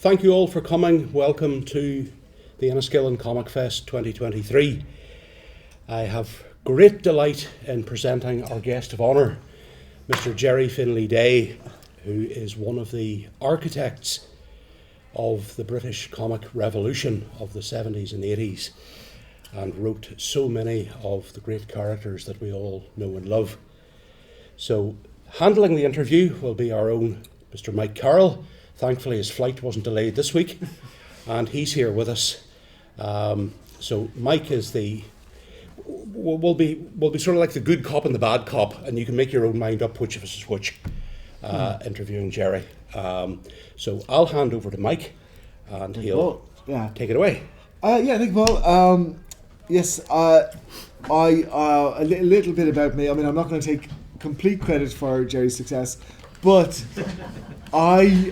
thank you all for coming. Welcome to the Enniskillen Comic Fest 2023. I have great delight in presenting our guest of honour, Mr. Gerry Finley-Day, who is one of the architects of the British comic revolution of the 70s and 80s and wrote so many of the great characters that we all know and love. So, handling the interview will be our own Mr. Mike Carroll. Thankfully his flight wasn't delayed this week and he's here with us. So Mike is will be sort of like the good cop and the bad cop, and you can make your own mind up which of us is which interviewing Gerry. So I'll hand over to Mike and he'll take it away. Thank you, Paul. Yes, a little bit about me. I mean, I'm not going to take complete credit for Gerry's success, but I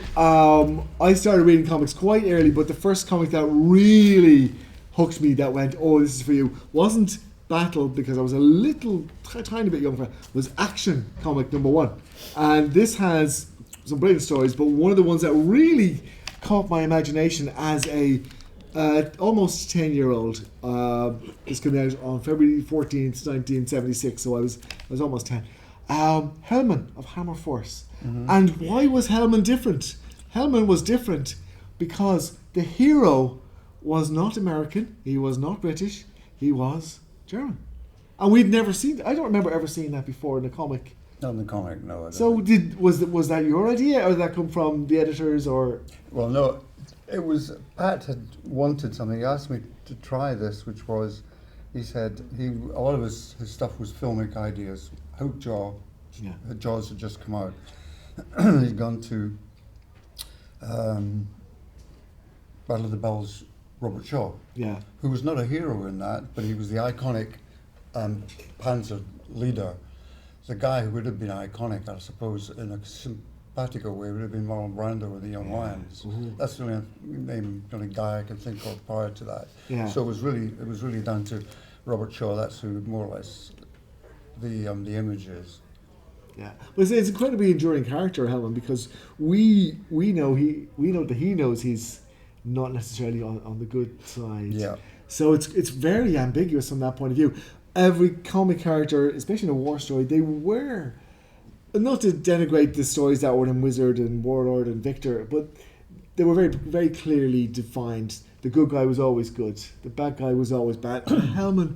started reading comics quite early. But the first comic that really hooked me, that went, "Oh, this is for you," wasn't Battle, because I was a tiny bit young for it, was Action comic number 1, and this has some brilliant stories. But one of the ones that really caught my imagination as a almost 10-year-old. This came out on February 14th, 1976, so I was almost 10. Hellman of Hammer Force. Mm-hmm. And why was Hellman different? Hellman was different because the hero was not American, he was not British, he was German. And we'd never seen, I don't remember ever seeing that before in a comic. Not in the comic, no. So was that your idea, or did that come from the editors, or? Well, no, it was, Pat had wanted something. He asked me to try this, which was, he said, a lot of his stuff was filmic ideas. Jaws had just come out. He'd gone to Battle of the Bells, Robert Shaw, who was not a hero in that, but he was the iconic Panzer leader. The guy who would have been iconic, I suppose, in a simpatico way, would have been Marlon Brando with the Young Lions. Mm-hmm. That's the only guy I can think of prior to that. Yeah. So it was really down to Robert Shaw. That's who more or less the image is. Yeah, but it's an incredibly enduring character, Hellman, because we know that he knows he's not necessarily on the good side. Yeah. So it's very ambiguous from that point of view. Every comic character, especially in a war story, they were, not to denigrate the stories that were in Wizard and Warlord and Victor, but they were very, very clearly defined. The good guy was always good, the bad guy was always bad. Hellman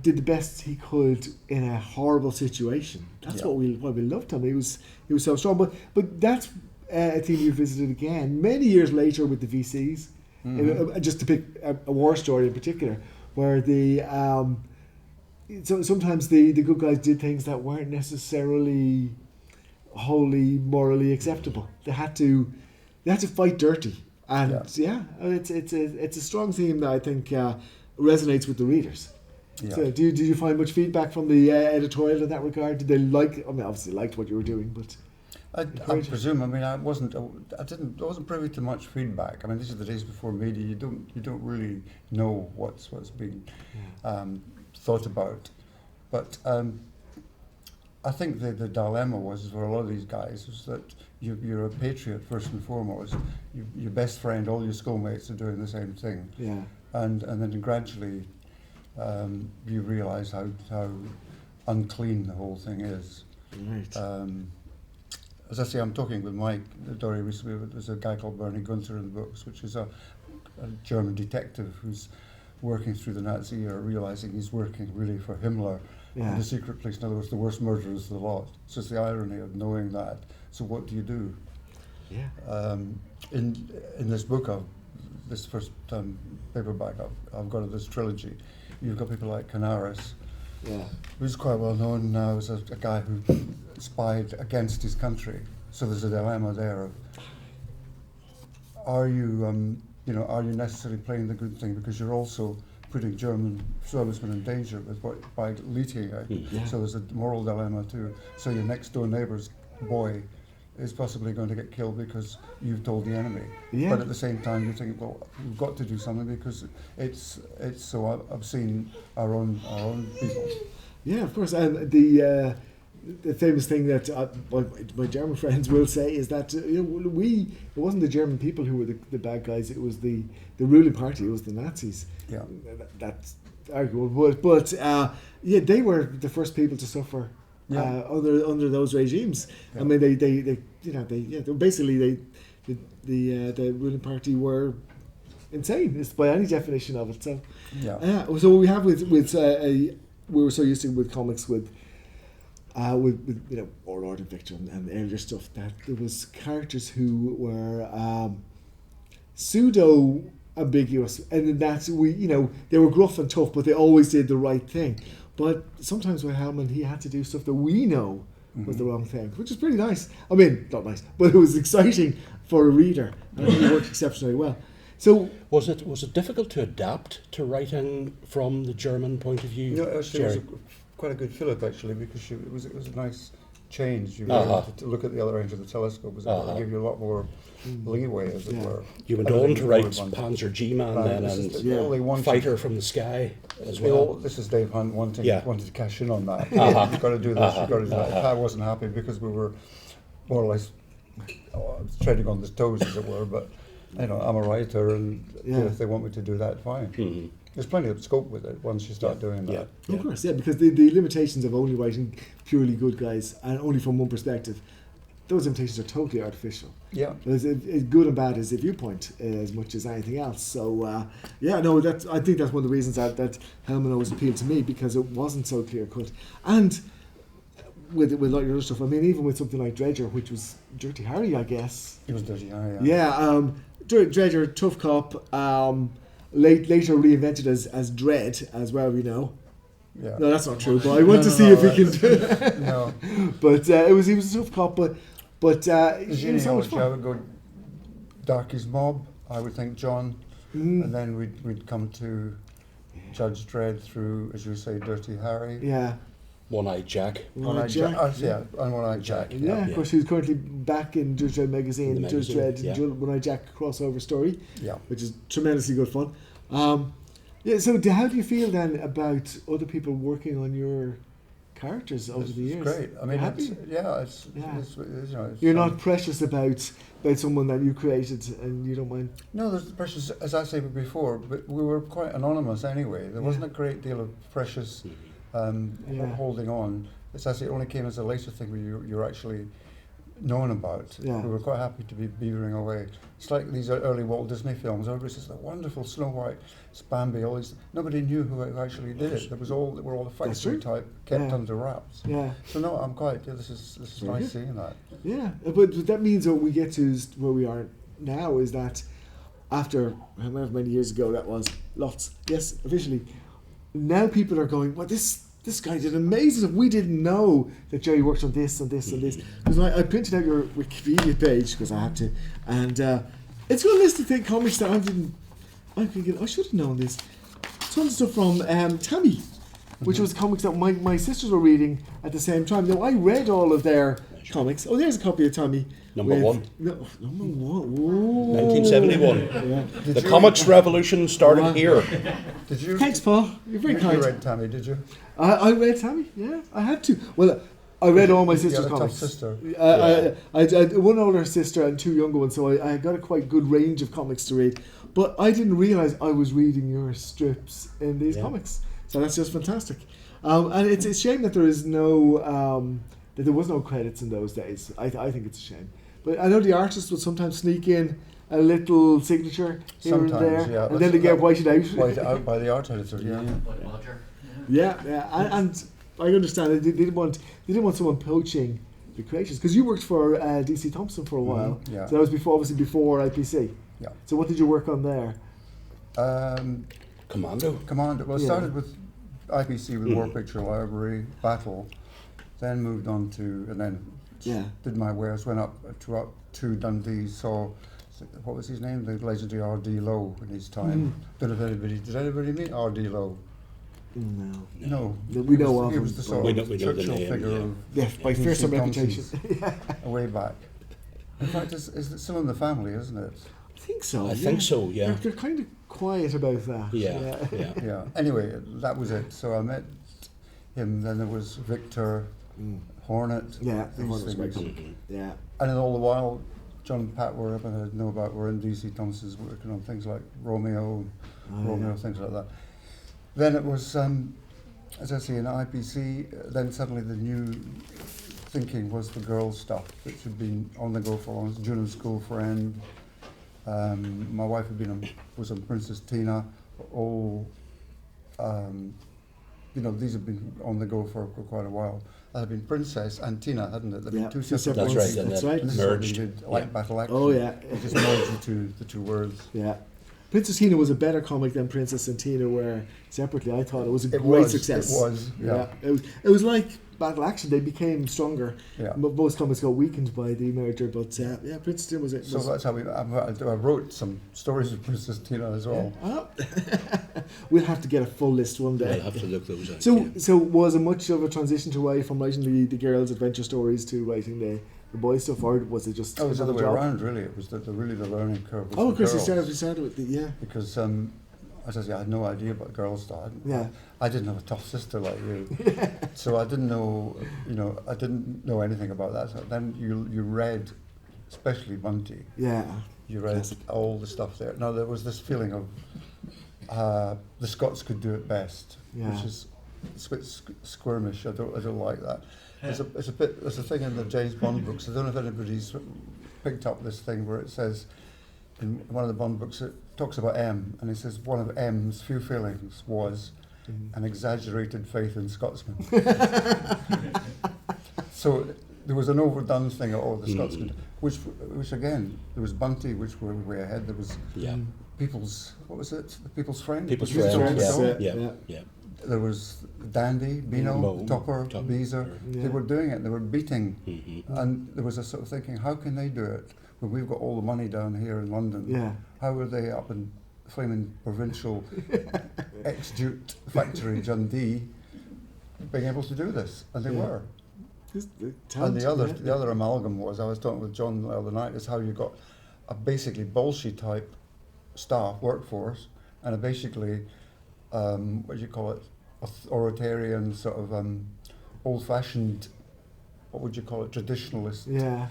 did the best he could in a horrible situation. That's why we loved him. He was so strong. But that's a theme we visited again many years later with the VCs. Mm-hmm. Just to pick a war story in particular, where sometimes the good guys did things that weren't necessarily wholly morally acceptable. They had to fight dirty, and it's a strong theme that I think resonates with the readers. Yeah. So, did you find much feedback from the editorial in that regard? Did they obviously liked what you were doing, but I presume. I mean, I wasn't privy to much feedback. I mean, these are the days before media. You don't really know what's being thought about. But I think the dilemma was for a lot of these guys was that you're a patriot first and foremost. Your best friend, all your schoolmates are doing the same thing. Yeah. And then gradually. You realise how unclean the whole thing is. Right. As I say, I'm talking with Mike Dory recently. There's a guy called Bernie Gunther in the books, which is a German detective who's working through the Nazi era, realising he's working really for Himmler in a secret place. In other words, the worst murderers of the lot. It's just the irony of knowing that. So what do you do? Yeah. In this book, this first paperback, I've got this trilogy. You've got people like Canaris, who's quite well known now as a guy who spied against his country. So there's a dilemma there of, are you necessarily playing the good thing because you're also putting German servicemen in danger by leaking out. Yeah. So there's a moral dilemma too. So your next door neighbour's boy is possibly going to get killed because you've told the enemy. Yeah. But at the same time, you think, well, we've got to do something because it's so obscene our own people. Yeah, of course. And the the famous thing that my German friends will say is that it wasn't the German people who were the bad guys, it was the ruling party, it was the Nazis. Yeah. That's arguable, but they were the first people to suffer under those regimes. Yeah. I mean, the ruling party were insane. It's by any definition of it. So so we have we were so used to with comics with Lord and Victor and earlier stuff that there was characters who were pseudo ambiguous, and that they were gruff and tough, but they always did the right thing. But sometimes with Hellman, he had to do stuff that we know was the wrong thing, which is pretty nice. I mean, not nice, but it was exciting for a reader, and I think it worked exceptionally well. So was it difficult to adapt to writing from the German point of view? No, actually, it was quite a good fillip actually, because it was a nice change. You were able to look at the other end of the telescope. It was able to give you a lot more leeway, as it were. You went on to write Panzer G-Man then, and Fighter from the Sky as well. This is Dave Hunt wanted to cash in on that. You've got to do this, you've got to do that. I wasn't happy because we were more or less treading on the toes, as it were, but I'm a writer, and if they want me to do that, fine. Mm-hmm. There's plenty of scope with it once you start doing that. Yeah. Of course, because the limitations of only writing purely good guys and only from one perspective, those limitations are totally artificial. Yeah. It's good and bad is a viewpoint as much as anything else. So, I think that's one of the reasons that Hellman always appealed to me, because it wasn't so clear cut. And with a lot of your other stuff, I mean, even with something like Dredger, which was Dirty Harry, I guess. It was Dirty Harry, Dredger, tough cop, later reinvented as Dread as well, Yeah. No, that's not true, but I want to see if he can do it. No. But he was a tough cop, but it was so much fun. I would go Darky's Mob, I would think John, and then we'd come to Judge Dredd through, as you say, Dirty Harry. Yeah. One-Eyed Jack. One-Eyed Jack. And One-Eyed Jack. Yeah, of course, he's currently back in Judge Dredd magazine, Judge Dredd, One-Eyed Jack crossover story, which is tremendously good fun. So how do you feel then about other people working on your characters over the years? It's great. I mean, you're not precious about someone that you created and you don't mind? No, there's precious, as I said before, but we were quite anonymous anyway. There wasn't a great deal of precious holding on. It's as it only came as a later thing where you're actually known about. We were quite happy to be beavering away. It's like these early Walt Disney films. Everybody says the wonderful Snow White, it's Bambi, all these. Nobody knew who actually did it. There was all the factory type kept under wraps. Yeah. So no, I'm quite. This is nice seeing that. Yeah, but that means what we get to is where we are now is that after however many years ago that was, lots. Yes, officially. Now people are going, well, this guy did amazing stuff. We didn't know that Gerry worked on this and this and this. Because I printed out your Wikipedia page because I had to, and it's got a list of comics that I should have known this. Tons of stuff from Tammy, which was comics that my sisters were reading at the same time. Now I read all of their comics. Oh, there's a copy of Tammy. Number one. Number one. Whoa. 1971. The comics revolution started here. Did you? Thanks, Paul. You're very kind. You read Tammy, did you? I read Tammy. Yeah, I had to. Well, I read all my sister's comics. Tough sister. I had one older sister and two younger ones, so I got a quite good range of comics to read. But I didn't realise I was reading your strips in these comics. So that's just fantastic. And it's a shame that there is no that there was no credits in those days. I think it's a shame. But I know the artist would sometimes sneak in a little signature here and there, and then they get whited out. Whited out by the art editor, and I understand they didn't want someone poaching the creations, because you worked for DC Thompson for a while. So that was before IPC. Yeah. So what did you work on there? Commando. Well, I started with IPC with War Picture Library, Battle, then moved on to, and then did my wares, went up to Dundee, saw, what was his name? The legendary R.D. Lowe in his time. Did anybody meet R.D. Lowe? No. We know of him. He was the sort of Churchill figure of by fearsome reputation. Way back. In fact, it's still in the family, isn't it? I think so. I think so, yeah. They're kind of quiet about that. Yeah. Anyway, that was it. So I met him. Then there was Victor, Hornet. Yeah, the these Hornet was things. great comic. Yeah. And then all the while, John and Pat were up, and I know about, were in DC Thompson's working on things like Romeo, things like that. Then it was, as I say, in IPC, then suddenly the new thinking was the girls' stuff, which had been on the go for long. June and School Friend. My wife was on Princess Tina. All, these have been on the go for quite a while. That had been Princess and Tina, hadn't it? There'd been two separate That's ones. right, That's right. And this merged. is what we did, like Battle Action. Oh, yeah. It just merged the two words. Yeah. Princess Tina was a better comic than Princess and Tina were separately. I thought it was a It great was, success. it was, yeah. It was like Battle Action. They became stronger. Yeah. Most comics got weakened by the merger, but Princess Tina was it. So that's how I wrote some stories of Princess Tina as well. Yeah. We'll have to get a full list one day. I'll have to look those out. So was it much of a transition to away from writing the girls' adventure stories to writing the boys' stuff, or was it just? Oh, it was the other way job? around, really. It was the learning curve. Was Oh, the of course, you girls. started with the Because, as I say, I had no idea about girls' stuff. Yeah. I didn't have a tough sister like you, so I didn't know. I didn't know anything about that. So then you read, especially Bunty. Yeah. You read Classic. all the stuff there. Now there was this feeling of the Scots could do it best, Yeah. which is it's a bit squirmish. I don't like that. There's a thing in the James Bond books. I don't know if anybody's picked up this thing where it says in one of the Bond books it talks about M, and it says one of M's few failings was an exaggerated faith in Scotsmen. So there was an overdone thing of the Scotsmen, which again there was Bunty, which were way ahead. There was People's, what was it? The People's Friend. People's Used to Friend, talk about. yeah. There was Dandy, Beano, Mo, Topper, Beezer. Yeah. They were doing it. They were beating, and there was a sort of thinking, how can they do it when we've got all the money down here in London? Yeah. How are they up in flaming provincial ex-Jute factory Dundee being able to do this? And they were. And the other amalgam was, I was talking with John the other night, is how you got a basically Bolshie type staff workforce and a basically what do you call it, authoritarian sort of old-fashioned, what would you call it, traditionalist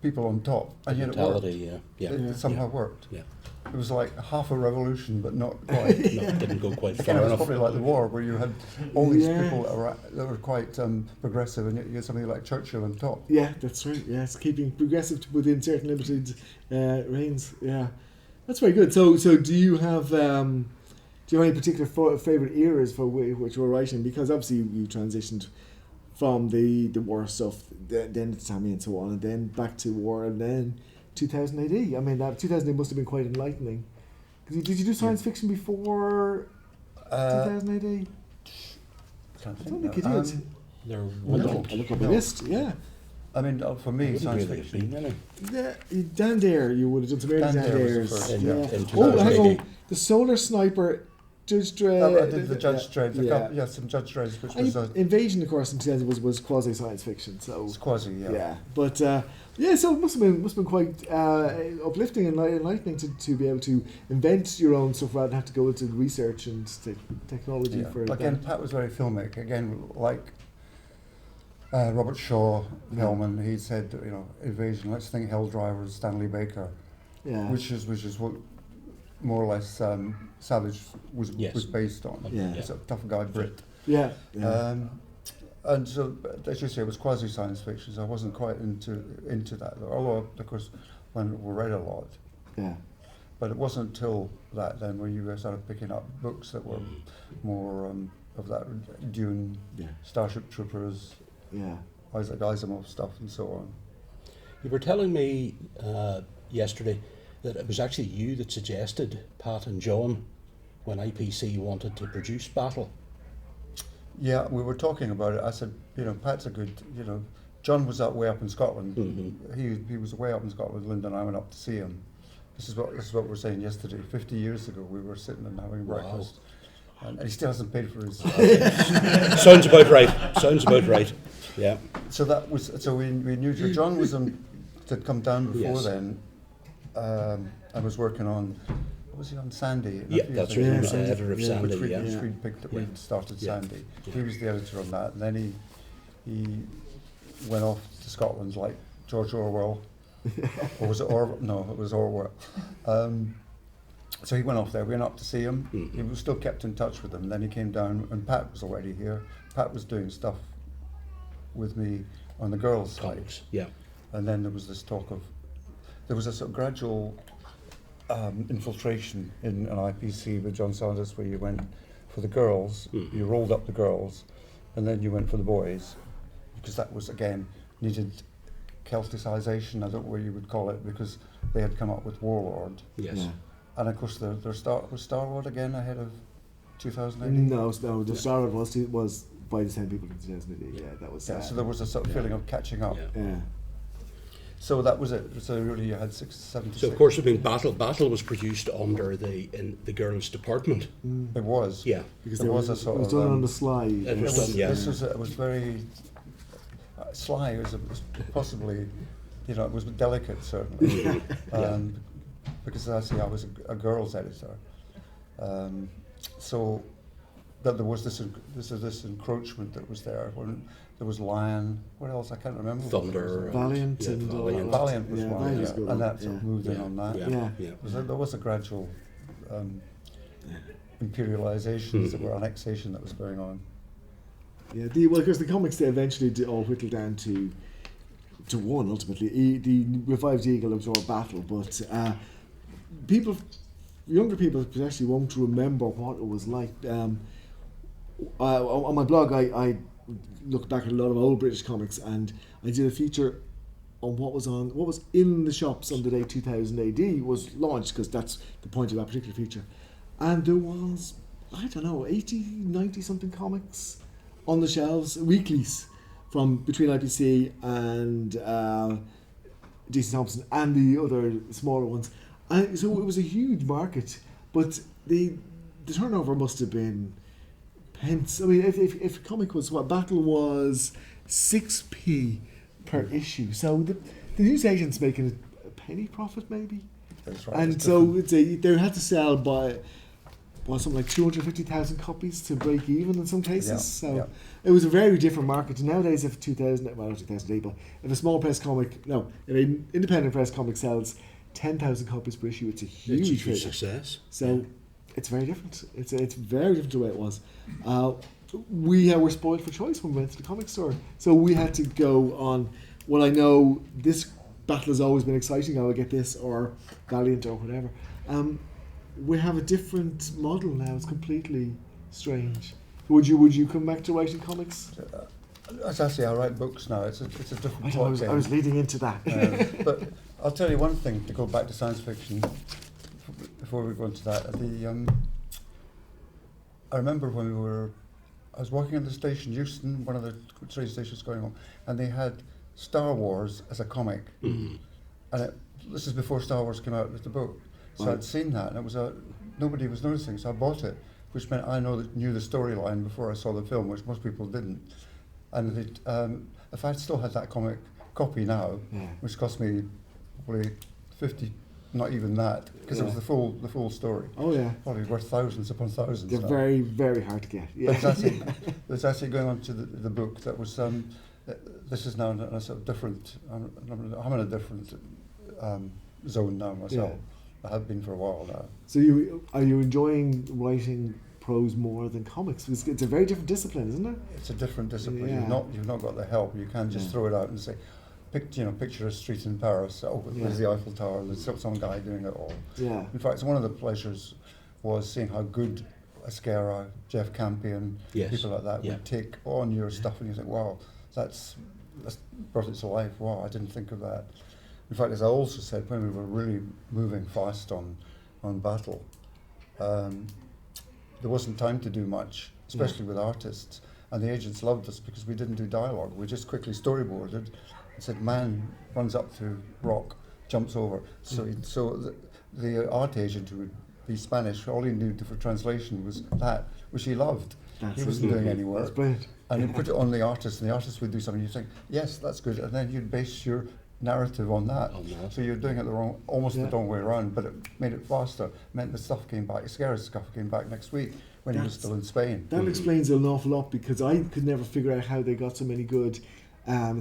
people on top, and yet it worked. It somehow worked. Yeah. It was like half a revolution, but not quite. No, it didn't go quite Again, far it was enough. probably like the war, where you had all these people that were quite progressive, and yet you had somebody like Churchill on top. Yeah, that's right. Yes, keeping progressive within certain limited reigns. Yeah, that's very good. So do you have any particular favorite eras for which you were writing? Because obviously you transitioned from the war stuff, then to Tammy and so on, and then back to war, and then 2000 AD. I mean, that 2000 AD must have been quite enlightening. Did you do science fiction before 2000 AD? I don't think you did. There I look up the list. Yeah. I mean, for me, science really fiction. been, Yeah, Dan Dare, you would have done some early Dan Dan Dare was the Dares. first, Yeah. in Oh, hang 2000. on. The Solar Sniper, Judge Dredd. I did the Judge Dredd. Some Judge Dredd, which was Invasion, of course, in 2000 was quasi science fiction. So it's quasi, but so it must have been quite uplifting and enlightening to be able to invent your own stuff rather than have to go into research and technology for. Again, Pat was very filmic. Again, like Robert Shaw, Hellman, he said, invasion. Let's think Hell Drivers, Stanley Baker, which is what more or less Savage was based on. Yeah. It's a tough guy Brit. Yeah. And so, as you say, it was quasi science fiction. So I wasn't quite into that. Although, of course, when we read a lot. Yeah. But it wasn't until that then when you started picking up books that were more of that Dune, Starship Troopers, Isaac Asimov stuff, and so on. You were telling me yesterday that it was actually you that suggested Pat and John when IPC wanted to produce Battle. Yeah, we were talking about it. I said, Pat's a good, John was way up in Scotland. He was way up in Scotland. Linda and I went up to see him. This is what we were saying yesterday. 50 years ago, we were sitting and having breakfast, and he still hasn't paid for his. Sounds about right. Yeah. So we knew John was had come down before then, and was working on. Was he on Sandy? Yeah, that's right. He was the editor of Sandy. Which we'd started Sandy. He was the editor on that, and then went off to Scotland like George Orwell. Or was it Orwell? No, it was Orwell. So he went off there. We went up to see him. Mm-hmm. He was still kept in touch with him. Then he came down, and Pat was already here. Pat was doing stuff with me on the girls' side. Comics, yeah. And then there was this talk of, there was a sort of gradual infiltration in an IPC with John Saunders, where you went for the girls, you rolled up the girls, and then you went for the boys, because that was, again, needed Celticization, I don't know what you would call it, because they had come up with Warlord. Yes. Yeah. And of course, was Star-Lord again ahead of 2008? No, the Star-Lord was by the same people in 2008. Yeah, that was. Yeah, so there was a sort of feeling of catching up. Yeah. So that was it. So really, you had 76. So of course, I mean, Battle was produced under in the girls' department. It was. Yeah. Because there was a sort it was of. done on the slide. It was done, yeah. It was very sly. It was possibly, it was delicate certainly, because actually I was a girls' editor, so that there was this encroachment that was there. When there was Lion, what else? I can't remember. Thunder, Valiant, yeah, and Valiant was one, Valiant was good. and that sort of moved in Yeah. on that. Yeah. There was a gradual imperialization, or annexation that was going on. Yeah, because the comics they eventually all whittled down to one ultimately. The Revived Eagle absorbed Battle, but younger people actually won't remember what it was like. On my blog, I looked back at a lot of old British comics, and I did a feature on what was in the shops on the day 2000 AD was launched, because that's the point of that particular feature. And there was, I don't know, 80, 90 something comics on the shelves, weeklies, from between IPC and DC Thompson and the other smaller ones. And so it was a huge market, but the turnover must have been pence. I mean, if a comic was, Battle was 6p per issue, so the newsagent's making a penny profit maybe. That's right. And so they had to sell by something like 250,000 copies to break even in some cases. Yeah, So yeah. it was a very different market. Nowadays, if 2008, but if a small press comic, if an independent press comic sells 10,000 copies per issue, it's a huge figure. success. So it's very different. It's very different to the way it was. We were spoiled for choice when we went to the comic store. So we had to go on, well, I know this Battle has always been exciting, I will get this, or Valiant, or whatever. We have a different model now. It's completely strange. Would you come back to writing comics? As I say, I write books now. It's a different I was leading into that. But I'll tell you one thing, to go back to science fiction, before we go into that. I remember when I was working on the station, Euston, one of the train stations going on, and they had Star Wars as a comic. Mm-hmm. And this is before Star Wars came out with the book. So I'd seen that, and it was nobody was noticing, so I bought it, which meant I knew the storyline before I saw the film, which most people didn't. And if I'd still had that comic copy now, which cost me probably 50, not even that, because it was the full story. Oh yeah, Probably worth thousands upon thousands. They're now. very, very hard to get. Yeah. But it's actually going on to the book that was. This is now in a sort of different. I'm in a different zone now myself. Yeah. I have been for a while now. So are you enjoying writing prose more than comics? It's a very different discipline, isn't it? It's a different discipline. Yeah. You've not got the help. You can't just throw it out and say, picture a street in Paris. Oh, there's the Eiffel Tower. There's some guy doing it all. Yeah. In fact, one of the pleasures was seeing how good Ascara, Jeff Campion, people like that would take on your stuff, and you think, wow, that's brought it to life. Wow, I didn't think of that. In fact, as I also said, when we were really moving fast on Battle, there wasn't time to do much, especially with artists. And the agents loved us because we didn't do dialogue. We just quickly storyboarded and said, man runs up to rock, jumps over. So the art agent, who would be Spanish, all he knew for translation was that, which he loved. He wasn't doing any work. That's brilliant. And you put it on the artist, and the artist would do something. You think, yes, that's good, and then you'd base your narrative on that. So you're doing it the wrong way around, but it made it faster. Meant the stuff came back. Scara's stuff came back next week when he was still in Spain. That explains an awful lot, because I could never figure out how they got so many good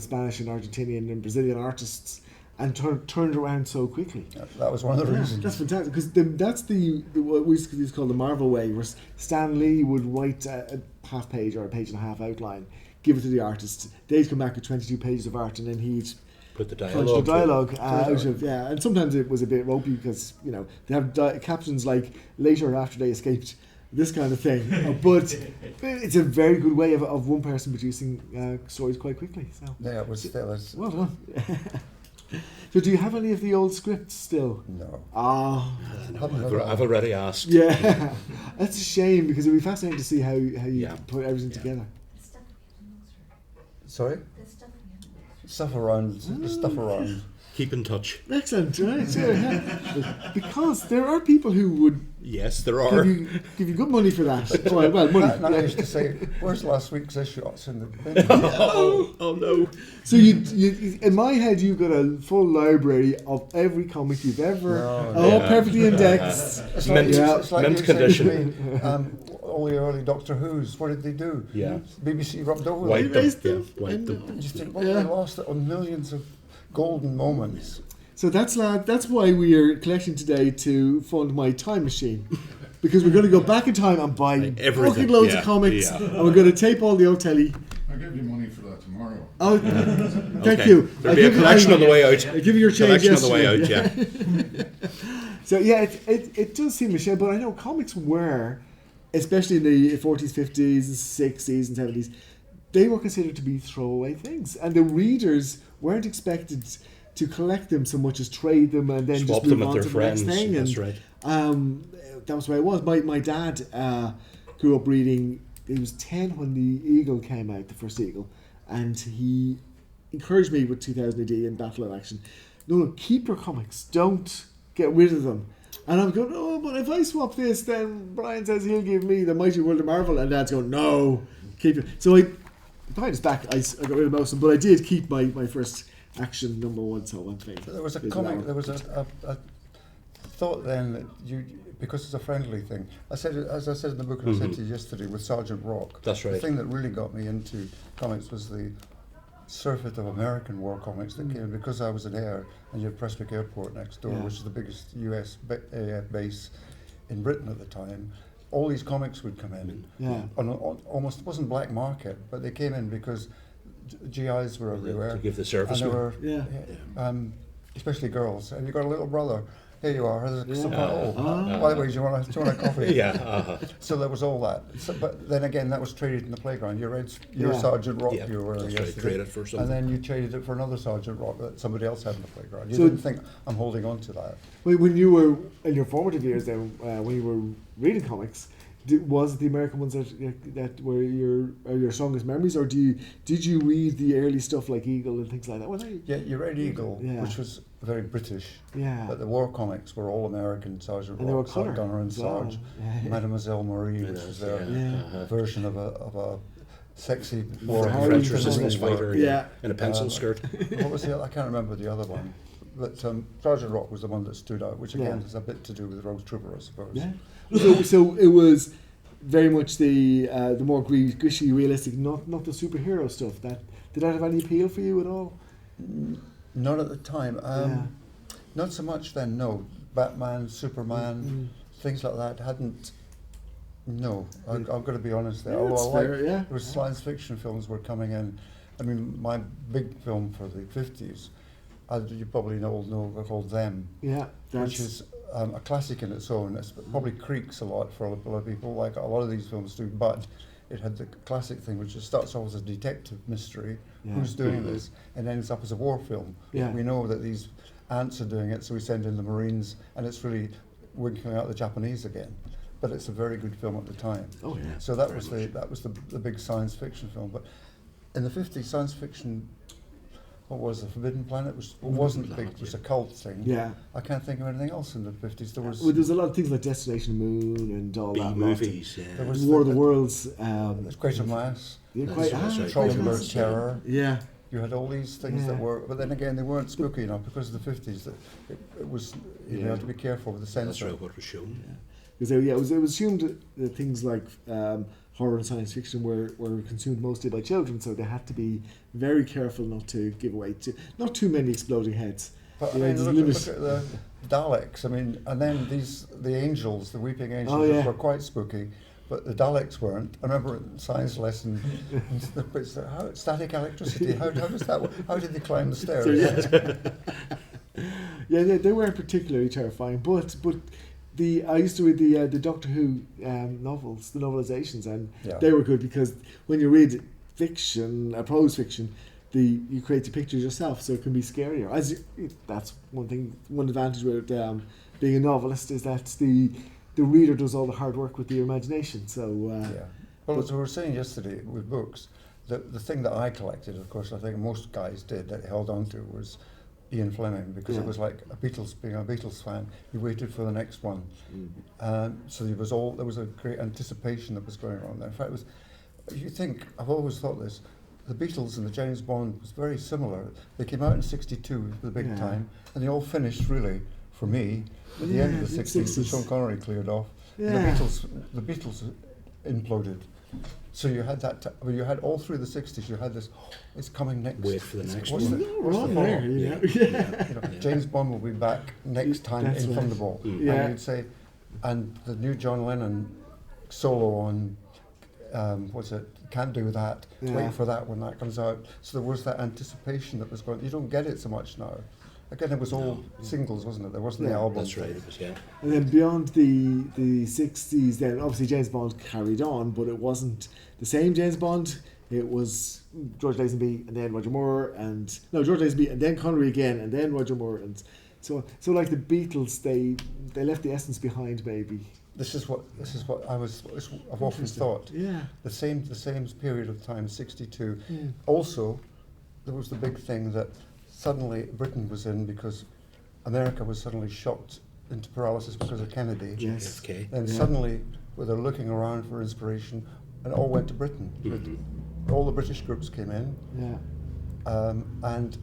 Spanish and Argentinian and Brazilian artists, and turned around so quickly. That was one of the reasons. That's fantastic, because that's what we used to call the Marvel way, where Stan Lee would write a half page or a page and a half outline, give it to the artist. They'd come back with 22 pages of art, and then he'd put the dialogue out of, and sometimes it was a bit ropey because they have captions like later or after they escaped, this kind of thing. But it's a very good way of one person producing stories quite quickly. So Yeah, it was. Well done. So do you have any of the old scripts still? No. I've already asked. Yeah, that's a shame, because it would be fascinating to see how you put everything together. Sorry? Stuff around. Keep in touch. Excellent, right? Yeah. Because there are people who would Yes, there are. give you good money for that. Well, money. I used to say, where's last week's issue? It's in the bin. Oh no. So you in my head, you've got a full library of every comic you've ever, all perfectly indexed. It's like, Mint you condition. saying to me, all the early Doctor Who's, what did they do? Yeah. BBC rubbed over Wipe them. them. Yeah, wipe them. You just think, well, they lost it on millions of golden moments. So that's why we are collecting today to fund my time machine. Because we're going to go back in time and buy everything. bucket loads of comics, and we're going to tape all the old telly. I'll give you money for that tomorrow. Oh, thank you. There'll be a collection on the way out. I'll give you your change collection on the way out, yesterday. So yeah, it does seem a shame, but I know comics were, especially in the 40s, 50s, 60s and 70s, they were considered to be throwaway things. And the readers weren't expected to collect them so much as trade them and then Swap just move them with on their to friends. the next thing. That's And right. that was where I was. My dad grew up reading. He was 10 when the Eagle came out, the first Eagle, and he encouraged me with 2000 AD and Battle of Action. No, keep your comics. Don't get rid of them. And I'm going, oh, but if I swap this, then Brian says he'll give me the Mighty World of Marvel, and Dad's going, no, keep it. So behind his back, I got rid of most of them, but I did keep my first Action #1, so one thing. There was a comic. There was a thought then that because it's a friendly thing. As I said in the book, and I said to you yesterday with Sergeant Rock. That's right. The thing that really got me into comics was the surfeit of American war comics that came because I was an air, and you had Prestwick Airport next door, which is the biggest US AF base in Britain at the time. All these comics would come in. Yeah. Almost, it wasn't black market, but they came in because GIs were everywhere. To give the service. And there were, especially girls. And you got a little brother. Here you are. By the way, do you want a coffee? Yeah. So there was all that. So, but then again, that was traded in the playground. You read your Sergeant Rock you were that's yesterday, right, traded for something. and then you traded it for another Sergeant Rock that somebody else had in the playground. You didn't think, I'm holding on to that. When you were in your formative years, then when you were reading comics, was it the American ones that were your strongest memories, or did you read the early stuff like Eagle and things like that? Yeah, you read Eagle, which was very British. Yeah. But the war comics were all American. Sergeant And they were Rock, colour Gunner and as well. Sarge, Mademoiselle Marie, which was their version of a sexy war French resistance fighter in a pencil skirt. What was I can't remember the other one. But Sergeant Rock was the one that stood out, which again has a bit to do with Rose Trooper, I suppose. Yeah. So it was very much the more gritty, realistic, not the superhero stuff. Did that have any appeal for you at all? Not at the time. Not so much then. No, Batman, Superman, things like that hadn't. No, I've got to be honest there. Although there was science fiction films were coming in. I mean, my big film for the 50s, you probably know, called Them. Yeah, which is a classic in its own. It probably creaks a lot for a lot of people, like a lot of these films do, but it had the classic thing, which starts off as a detective mystery, who's doing this, and ends up as a war film. Yeah. We know that these ants are doing it, so we send in the Marines, and it's really winking out the Japanese again. But it's a very good film at the time. Oh yeah. So that was the big science fiction film. But in the 50s, science fiction, what was the Forbidden Planet? Wasn't big. It was a cult thing. Yeah. I can't think of anything else in the 50s. There's a lot of things like Destination Moon and all that. B-movies, There was War of the Worlds. There's Quater Mass. Trollenberg's Terror. Yeah. You had all these things that were, but then again, they weren't spooky enough because of the 50s. That it was, you had to be careful with the censor. That's right, what was shown. Because it was assumed that things like horror and science fiction were consumed mostly by children, so they had to be very careful not to give away not too many exploding heads. But I mean, look at the Daleks. I mean, and then the angels, the weeping angels, were quite spooky. But the Daleks weren't. I remember in science lesson, static electricity. How does that work? How did they climb the stairs? So, they weren't particularly terrifying. But I used to read the Doctor Who novels, the novelizations, and they were good because when you read fiction, prose fiction, you create the pictures yourself, so it can be scarier. That's one advantage with being a novelist is that the reader does all the hard work with the imagination. So well, as we were saying yesterday with books, the thing that I collected, of course, I think most guys did that held on to was Ian Fleming, because it was like being a Beatles fan, you waited for the next one. So there was a great anticipation that was going on there. In fact, I've always thought this. The Beatles and the James Bond was very similar. They came out in '62 for the big time, and they all finished really, for me, at the end of the '60s. Sean Connery cleared off. Yeah. The Beatles imploded. So you had that. You had all through the '60s. You had this. It's coming next. Wait for the next one. James Bond will be back next time in Thunderball. And you'd say, and the new John Lennon solo on. Can't Do That, wait for that when that comes out. So there was that anticipation that was going. You don't get it so much now. Again, it was all singles, wasn't it? There wasn't the album. That's right, it was, And then beyond the 60s, then obviously James Bond carried on, but it wasn't the same James Bond. It was George Lazenby and then Roger Moore, George Lazenby and then Connery again, and then Roger Moore, and so like the Beatles, they left the essence behind, maybe. This is what I've often thought. Yeah. The same period of time, '62. Also, there was the big thing that suddenly Britain was in because America was suddenly shocked into paralysis because of Kennedy. Yes. Then suddenly, where they're looking around for inspiration, and it all went to Britain. All the British groups came in. Yeah. And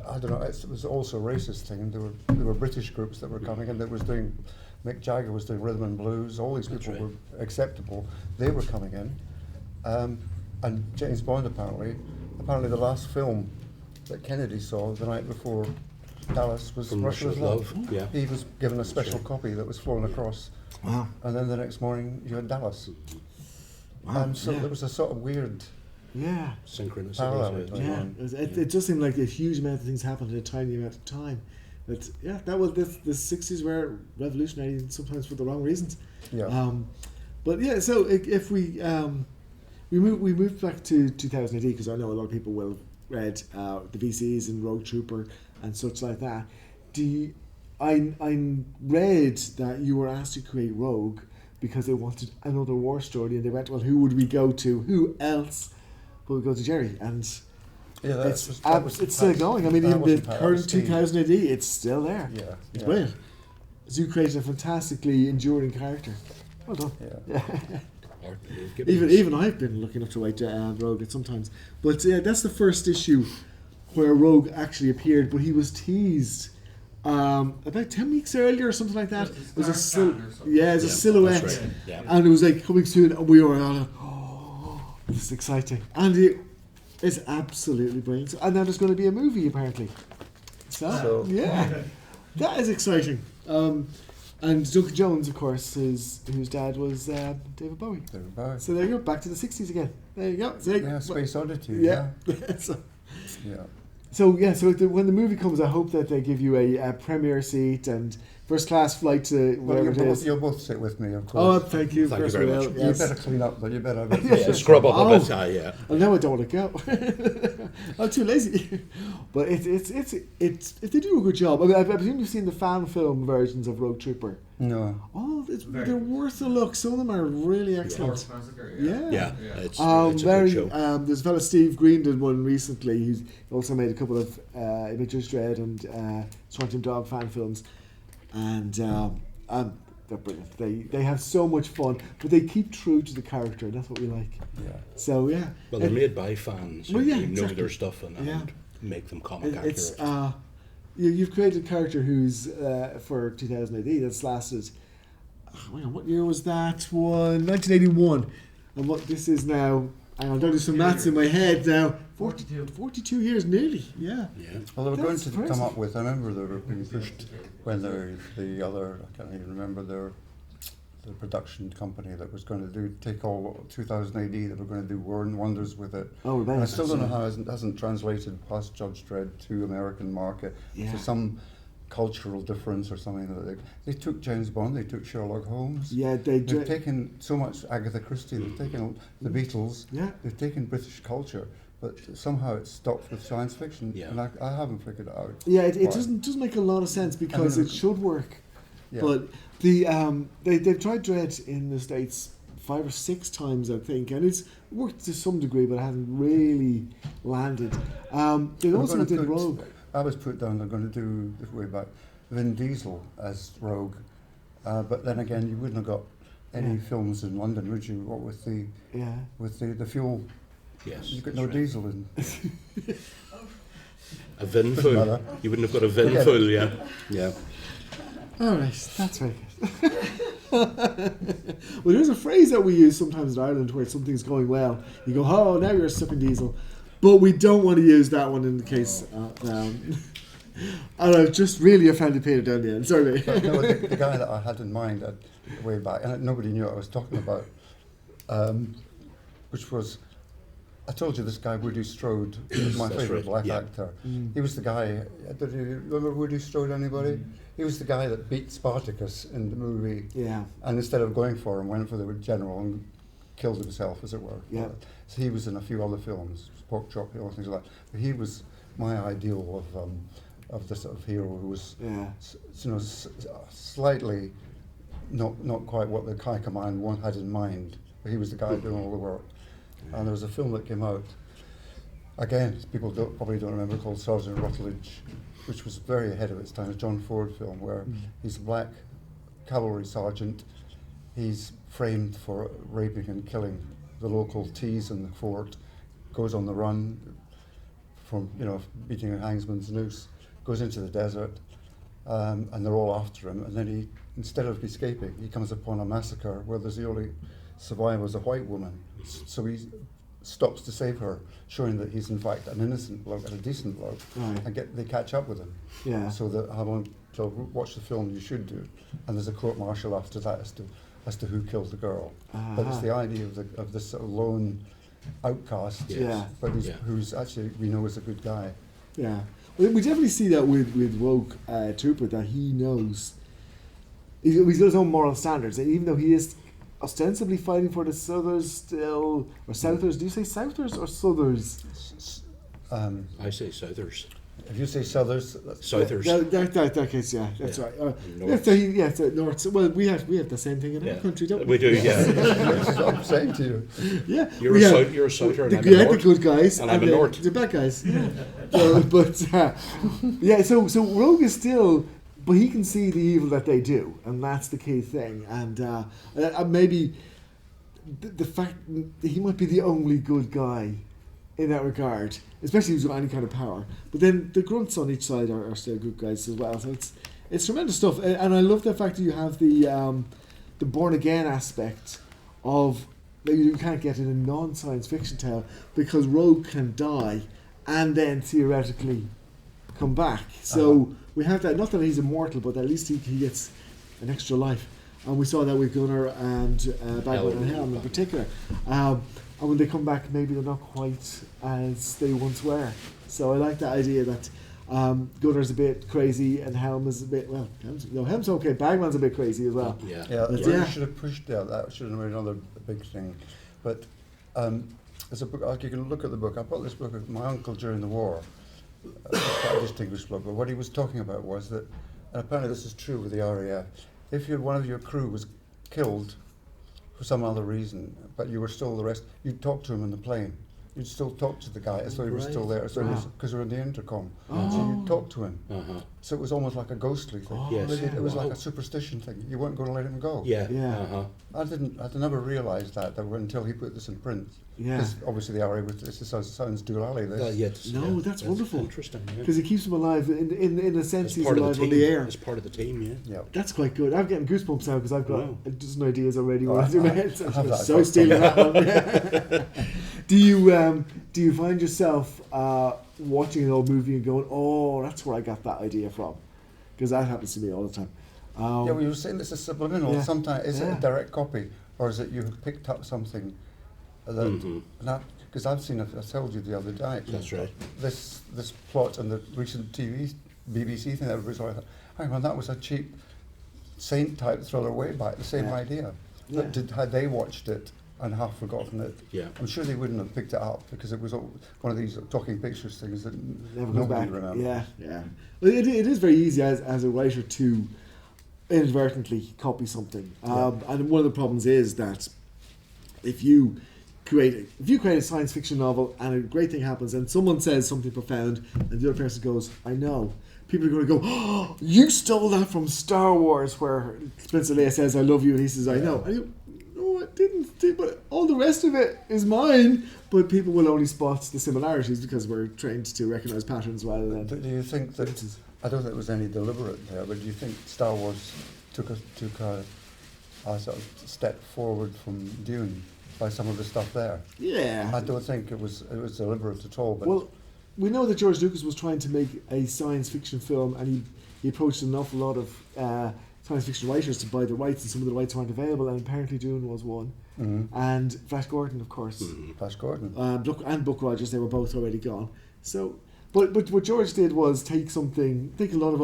I don't know. It was also a racist thing. There were British groups that were coming in that was doing. Mick Jagger was doing rhythm and blues. All these people were acceptable. They were coming in, and James Bond apparently the last film that Kennedy saw the night before Dallas was From Russia with Love. Yeah. He was given a special copy that was flown across. Wow. And then the next morning you had Dallas. Wow. So there was a sort of weird synchronicity. Parallel. It just seemed like a huge amount of things happened in a tiny amount of time. But that was the '60s were revolutionary, sometimes for the wrong reasons. Yeah. So if we moved back to 2000 AD, because I know a lot of people will have read the VCs and Rogue Trooper and such like that. I read that you were asked to create Rogue because they wanted another war story, and they went, well, who would we go to? Who else would we go to? Gerry? And it's still going. I mean, even the current 2000 AD, it's still there. Yeah. It's brilliant. So you created a fantastically enduring character. Well done. Yeah. Even I've been lucky enough to write Rogue at sometimes. But that's the first issue where Rogue actually appeared, but he was teased about 10 weeks earlier or something like that. It was a silhouette. That's right. Yeah. And it was like coming soon, and we were all like, oh, this is exciting. And it's absolutely brilliant. And now there's going to be a movie, apparently. So that is exciting. And Duncan Jones, of course, whose dad was David Bowie. So there you go, back to the 60s again. There you go. Space Oddity. Yeah. So when the movie comes, I hope that they give you a premiere seat and first class flight to wherever it is. You'll both sit with me, of course. Oh, thank you. Thank you very much. Yes. You better clean up, though. You better scrub up a bit. Well, now I don't want to go. I'm too lazy. But it's they do a good job. I mean, I presume you've seen the fan film versions of Rogue Trooper. No. Oh, they're worth a look. Some of them are really excellent. Yeah. It's a good show. There's a fellow, Steve Green, did one recently. He's also made a couple of Images Dread and Swanton Dog fan films, and they're brilliant. They have so much fun, but they keep true to the character, and that's what we like. Yeah. So well, they're made by fans who know their stuff and make them comic accurate. You've created a character who's for 2000 AD that's lasted hang on, what year was that one? 1981. And what this is now, hang on, don't do some maths in my head now. 42 years nearly, yeah. Well, they were going That's to come up with, I remember they were being pushed when the other, I can't even remember the production company that was going to take all 2000 AD, that were going to do wonders with it. Oh, and I still don't know how it hasn't translated past Judge Dredd to American market. Yeah. For some cultural difference or something. They took James Bond, they took Sherlock Holmes. Yeah, they've taken so much Agatha Christie, they've taken the Beatles, yeah. They've taken British culture, but somehow it's stopped with science fiction, and I haven't figured it out. Yeah, it doesn't make a lot of sense because it should work. Yeah. But they've tried Dredd in the States 5 or 6 times, I think, and it's worked to some degree, but it hasn't really landed. They also did Rogue. I was put down they're going to do, way back, Vin Diesel as Rogue, but then again, you wouldn't have got any films in London, would you? What with the fuel? Yes, you got no diesel in. A Vin full. You wouldn't have got a Vin full, yeah. All right, that's very good. Well, there's a phrase that we use sometimes in Ireland where something's going well. You go, oh, now you're sucking diesel. But we don't want to use that one in the case. And I've just really offended Peter down the end. Sorry. No, the guy that I had in mind way back, and nobody knew what I was talking about, which was, I told you this guy, Woody Strode, was my favourite black actor. He was the guy, did you remember Woody Strode, anybody? He was the guy that beat Spartacus in the movie. Yeah. And instead of going for him, went for the general and killed himself, as it were. Yeah. So he was in a few other films, Pork Chop, things like that. But he was my ideal of the sort of hero who was, slightly not quite what the High Command had in mind. But he was the guy doing all the work. And there was a film that came out, again, people probably don't remember, called Sergeant Rutledge, which was very ahead of its time. It's a John Ford film where he's a black cavalry sergeant. He's framed for raping and killing the local T's in the fort, goes on the run from, beating a hangsman's noose, goes into the desert, and they're all after him. And then he, instead of escaping, he comes upon a massacre where there's the only survivor is a white woman. So he stops to save her, showing that he's in fact an innocent bloke and a decent bloke, and they catch up with him. Yeah. So watch the film, you should do, and there's a court martial after that as to who killed the girl. But it's the idea of this sort of lone outcast, but who's actually we know is a good guy. Yeah, well, we definitely see that with Rogue Trooper, that he knows he's got his own moral standards, and even though he is ostensibly fighting for the Southers still, or Southers. Do you say Southers or Southers? I say Southers. If you say Southers, Southers. That case, yeah, that's right. North. North. Well, we have the same thing in our country, don't we? We do, yeah. That's what I'm saying to you. Yeah, you're a Souther, and I'm a North. The good guys, and I'm a North. The bad guys. So Rogue is still. But he can see the evil that they do, and that's the key thing. And maybe the fact that he might be the only good guy in that regard, especially if he's got any kind of power. But then the grunts on each side are still good guys as well. So it's tremendous stuff. And I love the fact that you have the born again aspect of that you can't get in a non-science fiction tale, because Rogue can die and then theoretically come back. So we have that, not that he's immortal, but at least he gets an extra life. And we saw that with Gunnar and Bagman and Helm in particular. And when they come back, maybe they're not quite as they once were. So I like the idea that Gunnar's a bit crazy and Helm is a bit, Helm's okay, Bagman's a bit crazy as well. You should have pushed that should have been another big thing. But there's a book, you can look at the book. I bought this book of my uncle during the war. Quite a distinguished bloke, but what he was talking about was that, and apparently this is true with the RAF, if one of your crew was killed for some other reason, but you were still the rest, you'd talk to him in the plane. You'd still talk to the guy as though he was still there, because we're in the intercom. So you'd talk to him. So it was almost like a ghostly thing. It was like a superstition thing. You weren't going to let him go. I never realised that until he put this in print. Yeah. Because obviously the RA was, this sounds Doolally, this. That's wonderful. Interesting. Because he keeps him alive. In a sense, he's part of alive the on team. the air. As part of the team, yeah. That's quite good. I'm getting goosebumps now because I've got Wow. a dozen ideas already. Oh, What to do I next. have that So advice. stealing that one. Do you find yourself watching an old movie and going, "Oh, that's where I got that idea from"? Because that happens to me all the time. Yeah, well, you were saying this is subliminal. Yeah. Sometimes is it Yeah. a direct copy, or is it you have picked up something that? Because I've seen it. I told you the other day. That's right. This plot and the recent BBC thing that everybody's like, hang on, that was a cheap Saint type thriller way back. The same idea. Yeah. Had they watched it and half forgotten it, Yeah. I'm sure they wouldn't have picked it up because it was one of these talking pictures things that Never goes nobody back. remembers. Yeah. Well, it is very easy as a writer to inadvertently copy something. And one of the problems is that if you create a science fiction novel and a great thing happens and someone says something profound and the other person goes, I know, people are going to go, oh, you stole that from Star Wars where Princess Leia says I love you and he says I know. And you, no, I didn't, but all the rest of it is mine. But people will only spot the similarities because we're trained to recognise patterns rather than... Do you think that, I don't think there was any deliberate there, but do you think Star Wars took a sort of step forward from Dune by some of the stuff there? Yeah. I don't think it was deliberate at all. But Well, we know that George Lucas was trying to make a science fiction film and he approached an awful lot of science fiction writers to buy the rights, and some of the rights weren't available, and apparently Dune was one. And Flash Gordon, of course. Flash Gordon. And Buck Rogers, they were both already gone. So, but what George did was take a lot of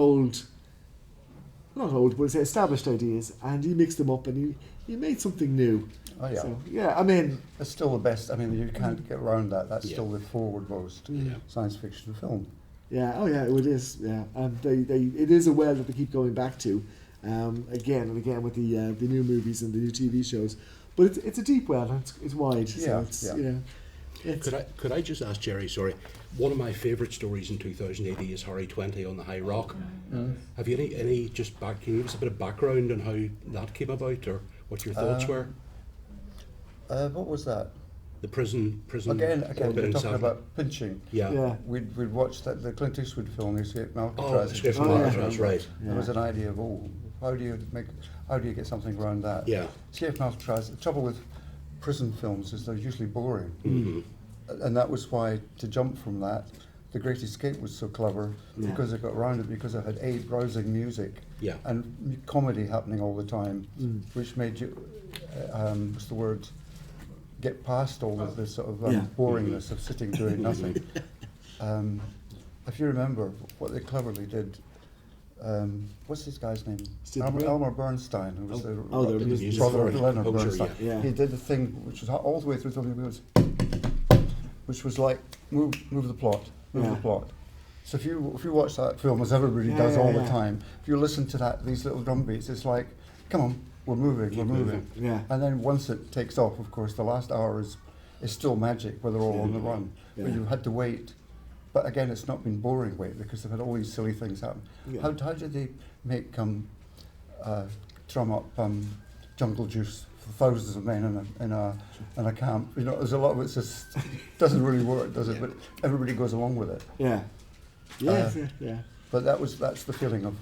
not old, but say established ideas, and he mixed them up and he made something new. Oh yeah. So, yeah, I mean... It's still the best. I mean, you can't get around that. That's still the forward-most Yeah. science fiction film. Yeah, oh yeah, it is. Yeah, and it is a well that they keep going back to, again and again with the new movies and the new TV shows. But it's a deep well, and it's wide. Yeah, So it's, yeah. you know, it's, Could I just ask Gerry? Sorry, one of my favourite stories in 2080 is Harry 20 on the High Rock. Have you any just back? Can you give us a bit of background on how that came about, or what your thoughts were? What was that? The prison. Again, orbit we're and talking stuff. about pinching. yeah. We'd watched the Clint Eastwood film, Escape from Oh, Alcatraz. Escape from Oh, yeah. Alcatraz, right? There was an idea of, how do you get something around that? Yeah. Escape from Alcatraz. The trouble with prison films is they're usually boring, and that was why to jump from that, The Great Escape was so clever because it got around it because it had browsing music and comedy happening all the time, which made you, what's the word? Get past all of this sort of boringness of sitting doing nothing. If you remember what they cleverly did, what's this guy's name? Elmer Bernstein, who was the music brother of story. Leonard Composer, Bernstein. yeah. He did the thing which was all the way through the film, which was like move the plot. So if you watch that film, as everybody does all the time, if you listen to these little drum beats, it's like, come on, we're moving. Yeah. And then once it takes off, of course, the last hour is still magic, where they're all on the run. But you had to wait. But again, it's not been boring wait because they've had all these silly things happen. Yeah. How did they make drum up jungle juice for thousands of men in a camp? You know, there's a lot of it just doesn't really work, does it? But everybody goes along with it. Yeah. Yeah. But that's the feeling of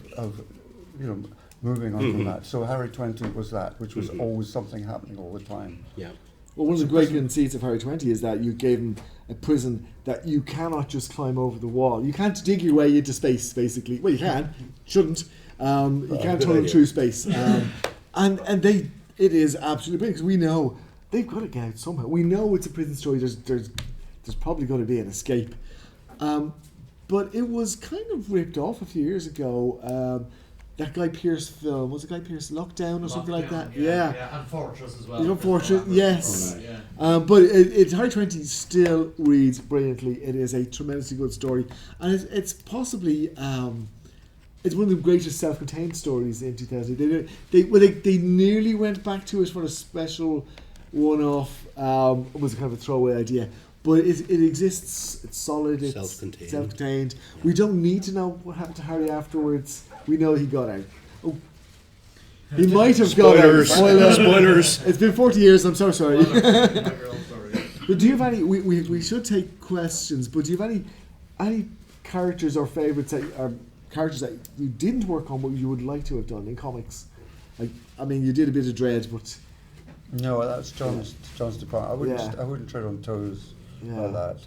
moving on from that. So Harry 20 was that, which was always something happening all the time. Yeah. Well, one of the great conceits of Harry 20 is that you gave him a prison that you cannot just climb over the wall. You can't dig your way into space, basically. Well, you can, shouldn't. You can't tunnel through space. And it is absolutely brilliant because we know they've got to get out somehow. We know it's a prison story. There's probably going to be an escape. But it was kind of ripped off a few years ago. That Guy Pearce film, was it Guy Pearce Lockdown or something like that? Yeah, and Fortress as well. You know, Fortress, yes. Yeah. But Harry 20 still reads brilliantly. It is a tremendously good story, and it's possibly it's one of the greatest self-contained stories in 2000. They nearly went back to it for a special one-off. It was kind of a throwaway idea. But it exists, it's solid, it's self-contained. Yeah. We don't need to know what happened to Harry afterwards. We know he got out. Oh, he might have got out. Spoilers. It's been 40 years, I'm so sorry. But do you have any? We should take questions. But do you have any characters or favourites characters that you didn't work on but you would like to have done in comics? Like, I mean, you did a bit of Dread, but No, that's John's department. I wouldn't tread on toes like that.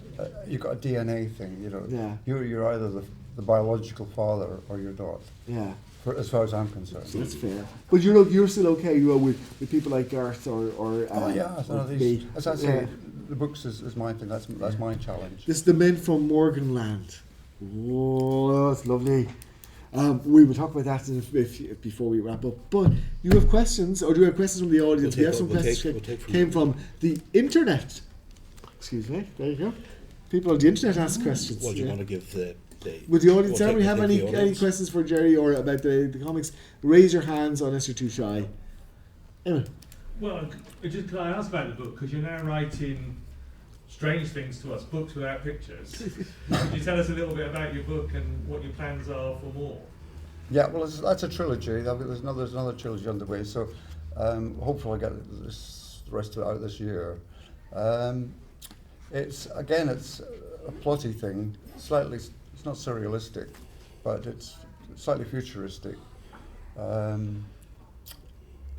You've got a DNA thing, you know. Yeah. You're either the biological father or you're not. Yeah. As far as I'm concerned. That's fair. But you're still okay, you know, with people like Garth or me. As I say, the books is my thing. That's my challenge. This is the men from Morganland. Oh, that's lovely. We will talk about that if before we wrap up. But you have questions, or do you have questions from the audience? We have some questions came from the internet. Excuse me. There you go. People on the internet ask questions. Well, do you want to give would the audience ever have any questions for Gerry or about the comics? Raise your hands unless you're too shy. Anyway. Well, can I ask about the book? Because you're now writing strange things to us, books without pictures. Could you tell us a little bit about your book and what your plans are for more? Yeah, well, that's a trilogy. There's another trilogy underway. So hopefully I get the rest of it out this year. It's a plotty thing. It's not surrealistic, but it's slightly futuristic. But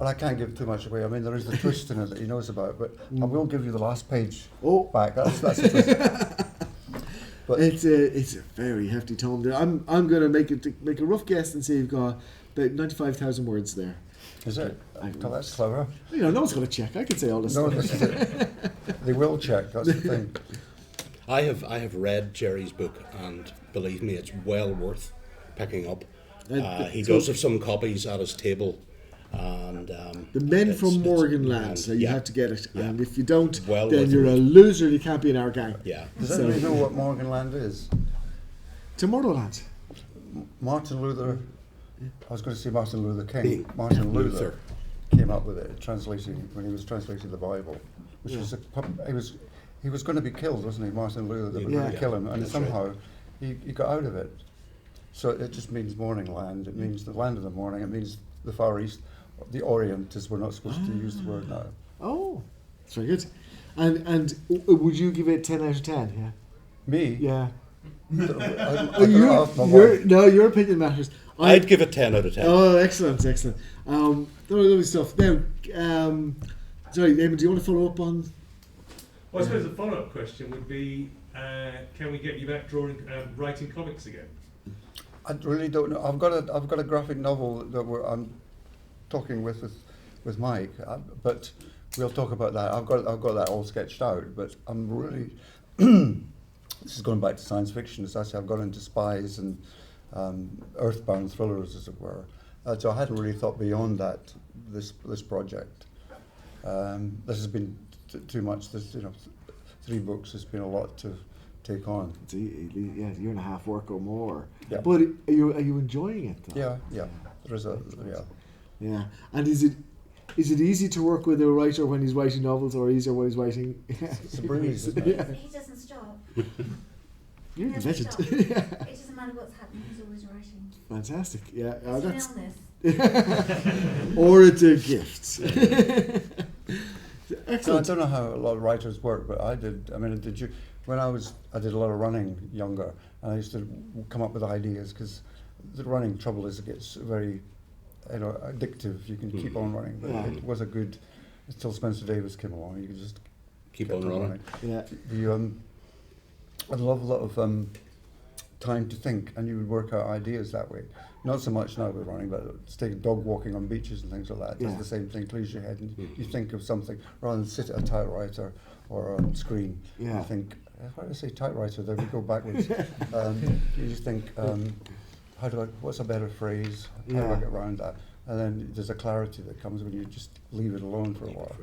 I can't give too much away. I mean, there is the twist in it that he knows about, but I will give you the last page back. That's a twist. But it's a very hefty tome there. I'm going to make a rough guess and say you've got about 95,000 words there. Is it? That's clever. You know, no one's going to check. I can say all this stuff. This is it. They will check. That's the thing. I have read Gerry's book, and believe me, it's well worth picking up. He does have some copies at his table. And the men from Morganland, so you have to get it. Yeah. And if you don't, Well then you're a loser and you can't be in our gang. Yeah. Does anybody know what Morganland is? Tomorrowland. Martin Luther, I was going to say Martin Luther King. Martin Luther came up with it, when he was translating the Bible, which was he was going to be killed, wasn't he? Martin Luther, they were going to kill him, and somehow he got out of it. So it just means morning land. It means the land of the morning. It means the Far East, the Orient, as we're not supposed to use the word now. Oh, that's very good. And would you give it 10 out of 10? Yeah. Me? Yeah. Your your opinion matters. I'd give it 10 out of 10. Oh, excellent. Lovely stuff. Now, sorry, Eamon, do you want to follow up on? Well, I suppose the follow-up question would be, can we get you back writing comics again? I really don't know. I've got a graphic novel that I'm talking with Mike, but we'll talk about that. I've got that all sketched out, but I'm really this is going back to science fiction. It's actually I've gone into spies and earthbound thrillers, as it were. So I hadn't really thought beyond that. This project. This has been too much. 3 books has been a lot to take on. It's a year and a half work or more. Yeah. But are you enjoying it though? Yeah. Yeah. And is it easy to work with a writer when he's writing novels, or easier when he's writing? It's a breeze, isn't it? Yeah. He doesn't stop. You're He doesn't invented. stop. It doesn't matter what's happening, he's always writing. Fantastic. Yeah. It's an illness. Or it's a gift. Excellent. So I don't know how a lot of writers work, but I did. I mean, did you? When I did a lot of running younger, and I used to come up with ideas, because the running trouble is it gets very, addictive. You can keep on running, but it was a good until Spencer Davis came along. You could just keep on running. Yeah. I'd love a lot of time to think, and you would work out ideas that way. Not so much now with running, but it's taking dog walking on beaches and things like that. It's the same thing. Clears your head, and you think of something rather than sit at a typewriter or on screen. Yeah. You think, why do I say typewriter? Then we go backwards. You just think, what's a better phrase? How do I get around that? And then there's a clarity that comes when you just leave it alone for a while.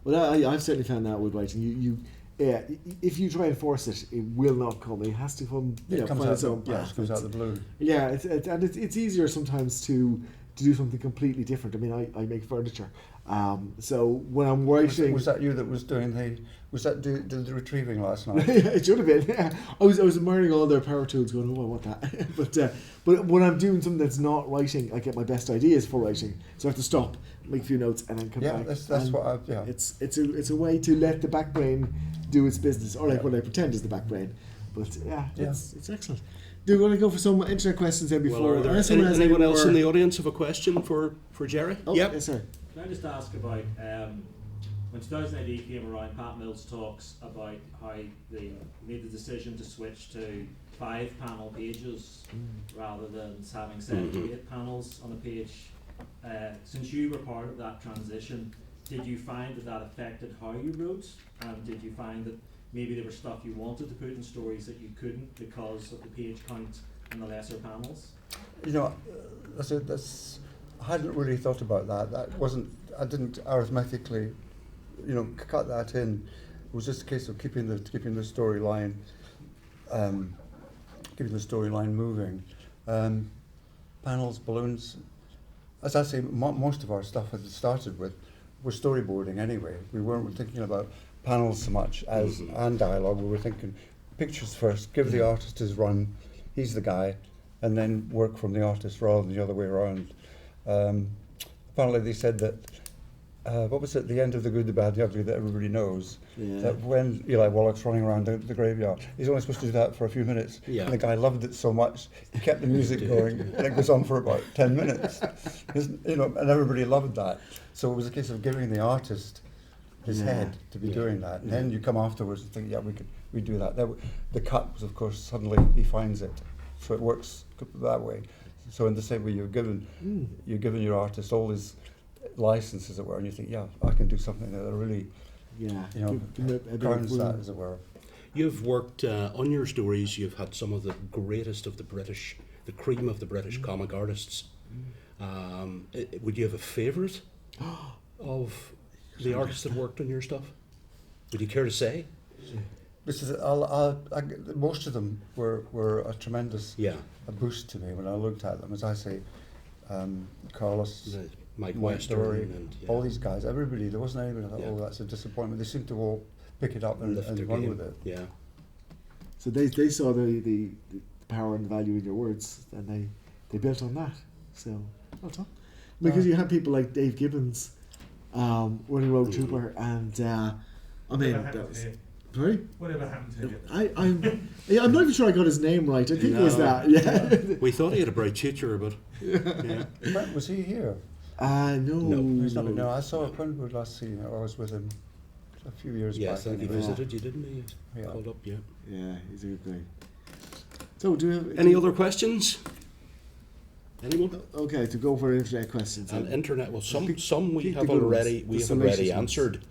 Well, I've certainly found that with writing. If you try and force it, it will not come. It has to come. It comes find out its own it path. comes out of the blue. Yeah, it's easier sometimes to to do something completely different. I mean, I make furniture, so when I'm writing, Was that you that was doing did the retrieving last night? it should have been. Yeah. I was admiring all their power tools, going, oh, I want that. but when I'm doing something that's not writing, I get my best ideas for writing, so I have to stop, make a few notes, and then come back. Yeah, that's what I've. Yeah. It's a way to let the back brain do its business, or like what I pretend is the back brain. But it's excellent. Do you want to go for some internet questions then before? Well, are there unless someone has anyone any else more- in the audience have a question for Gerry? Oh, Yep. yes, sir. Can I just ask about when 2008 came around, Pat Mills talks about how they made the decision to switch to 5-panel pages rather than having 7 to 8 panels on a page. Since you were part of that transition, did you find that affected how you wrote? And did you find that maybe there was stuff you wanted to put in stories that you couldn't because of the page count and the lesser panels? You know, that's I hadn't really thought about that. I didn't arithmetically, cut that in. It was just a case of keeping the storyline, moving. Panels, balloons. As I say, most of our stuff had started with was storyboarding anyway. We weren't thinking about panels so much as and dialogue. We were thinking pictures first. Give the artist his run. He's the guy, and then work from the artist rather than the other way around. Apparently they said that, what was it, the end of The Good, the Bad, the Ugly that everybody knows, that when Eli Wallach's running around the graveyard, he's only supposed to do that for a few minutes. Yeah. And the guy loved it so much, he kept the music going, and it goes on for about 10 minutes. And everybody loved that. So it was a case of giving the artist his head to be doing that. And then you come afterwards and think, we do that. The cut was, of course, suddenly he finds it. So it works that way. So in the same way, you're giving your artist all his license, as it were, and you think, I can do something that really, grounds that, as it were. You've worked on your stories. You've had some of the greatest of the cream of the British comic artists. Would you have a favourite of the artists that worked on your stuff? Would you care to say? Most of them were a tremendous a boost to me when I looked at them. As I say, Carlos, Mike Dory, and all these guys, everybody. There wasn't anybody that thought, that's a disappointment. They seemed to all pick it up and run with it. Yeah. So they saw the power and value in your words, and they built on that. So well done. Because you have people like Dave Gibbons, running Road Trooper, and that was. Sorry? Whatever happened to him? I'm not even sure I got his name right. I think it was that. Yeah. We thought he had a bright future, but Was he here? No. I saw Quenwood last seen. I was with him a few years back. Yes, I think he visited you, didn't he? Yeah. Called up, yeah. Yeah, he's a good guy. So, do you have any other questions? Anyone? Okay, to go for internet questions. And internet, well, some we have already answered.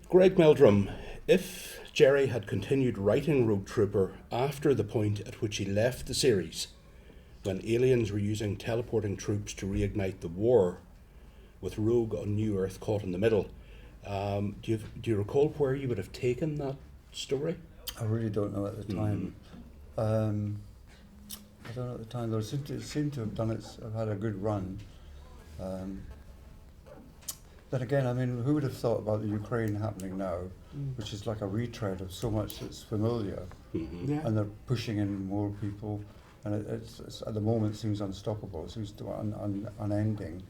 Greg Meldrum, if Gerry had continued writing Road Trooper after the point at which he left the series, when aliens were using teleporting troops to reignite the war, with Rogue on New Earth caught in the middle, do you recall where you would have taken that story? I really don't know at the time. I don't know at the time. Though it seemed to have done it. I've had a good run. Then again, I mean, who would have thought about the Ukraine happening now, which is like a retread of so much that's familiar, and they're pushing in more people, and it's at the moment seems unstoppable. It seems to unending.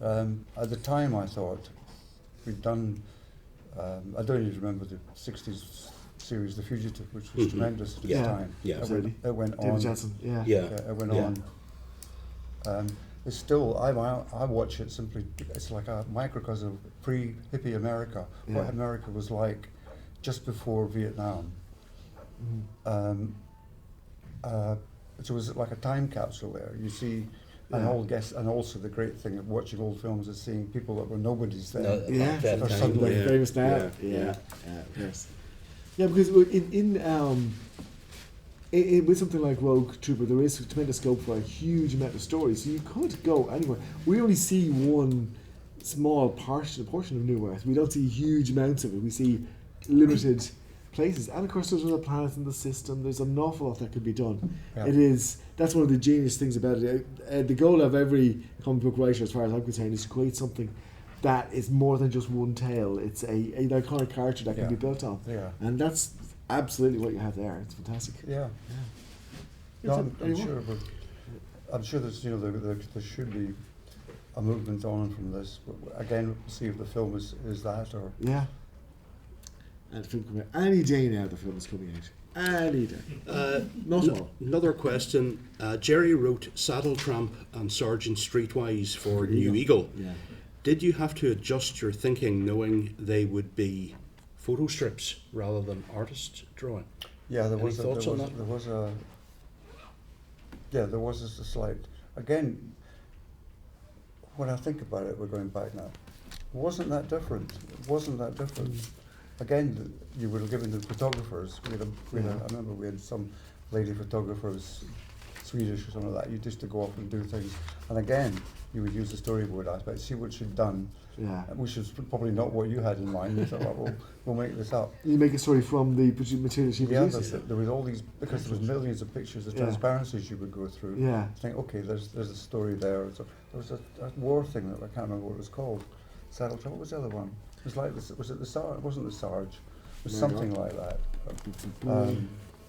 At the time, I thought we'd done. I don't even remember the '60s series, The Fugitive, which was tremendous at the time. Yeah, it went on. David Johnson. It went on. It's still, I watch it simply, it's like a microcosm of pre-hippie America, what America was like just before Vietnam. So it was like a time capsule there. You see an old guest, and also the great thing of watching old films is seeing people that were nobodies then. Are suddenly famous now. Yes. Yeah, because with something like Rogue Trooper, there is tremendous scope for a huge amount of stories, so you could go anywhere. We only see one small portion of New Earth. We don't see huge amounts of it. We see limited places. And of course, there's other planets in the system. There's an awful lot that could be done. Yeah. That's one of the genius things about it. The goal of every comic book writer, as far as I'm concerned, is to create something that is more than just one tale. It's an iconic character that can be built on. Yeah. And that's absolutely what you have there. It's fantastic. Yeah. No, I'm sure, but I'm sure there's, there should be a movement on from this. But again, we'll see if the film is that or. Yeah. And the film coming out any day now. The film is coming out any day. Not all. Another question. Gerry wrote Saddle Tramp and Sergeant Streetwise for New Eagle. Yeah. Did you have to adjust your thinking knowing they would be photo strips rather than artist drawing? Yeah, there Any was thoughts on that? There was a slight. Again, when I think about it, we're going back now. Wasn't that different? Again, you were given the photographers. I remember we had some lady photographers, Swedish or something like that. You used to go off and do things, and again, you would use the storyboard aspect, see what she'd done. Yeah. Which is probably not what you had in mind. You thought, well, we'll make this up. You make a story from the material she produces. There was all these, because there was millions of pictures, the transparencies you would go through. Yeah. Think, okay, there's a story there. So there was a war thing that I can't remember what it was called. Saddle Tramp. What was the other one? It was like this. Was it the Sarge? It wasn't the Sarge. It was something like that.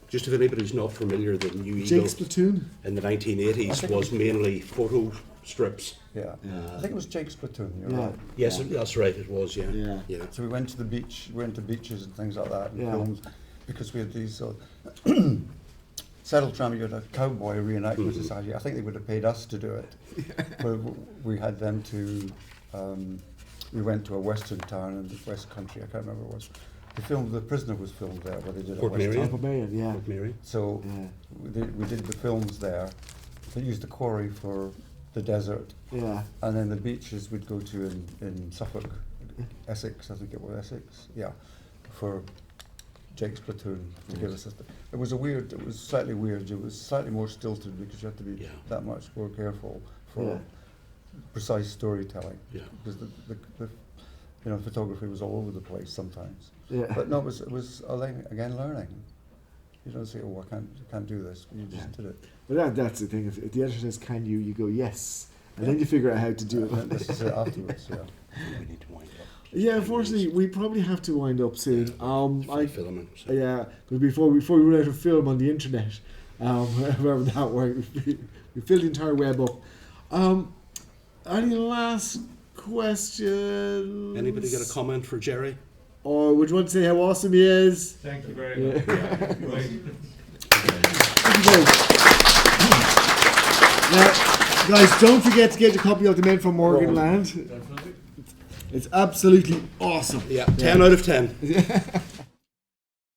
Just if anybody's not familiar, the New Eagle Jake's Platoon in the 1980s was mainly photo strips. Yeah. I think it was Jake's Platoon. You're Yeah. right. Yes, that's right, it was, yeah. Yeah. So we went to the beach, went to beaches and things like that, and Yeah. films, because we had these. Saddle Tramp, you had a cowboy reenactment society. I think they would have paid us to do it. But we had them to. We went to a western town in the West Country. I can't remember what it was. The Prisoner was filmed there, where they did Port a western. Merion? Port Merion, yeah. Port Merion. So Yeah. we did the films there. They used the quarry for the desert, Yeah. and then the beaches we'd go to in Suffolk, Essex, I think it was Essex, yeah, for Jake's Platoon to give us it was slightly weird, it was slightly more stilted because you had to be that much more careful for precise storytelling. Yeah. Because the photography was all over the place sometimes. Yeah. But no, it was again learning. You don't say, oh, I can't do this. You just did it. But that's the thing. If the editor says, "Can you?" you go, "Yes," and then you figure out how to do it. This is it afterwards, yeah. We need to wind up. Yeah, unfortunately, we probably have to wind up soon. Filming. So. Yeah, because before we run out of film on the internet, wherever that works, we filled the entire web up. Any last questions? Anybody got a comment for Gerry? Or would you want to say how awesome he is? Thank you very much. Yeah, great. Now, guys, don't forget to get your copy of The Men from Morganland. Definitely. It's absolutely awesome. Yeah, 10 out of 10.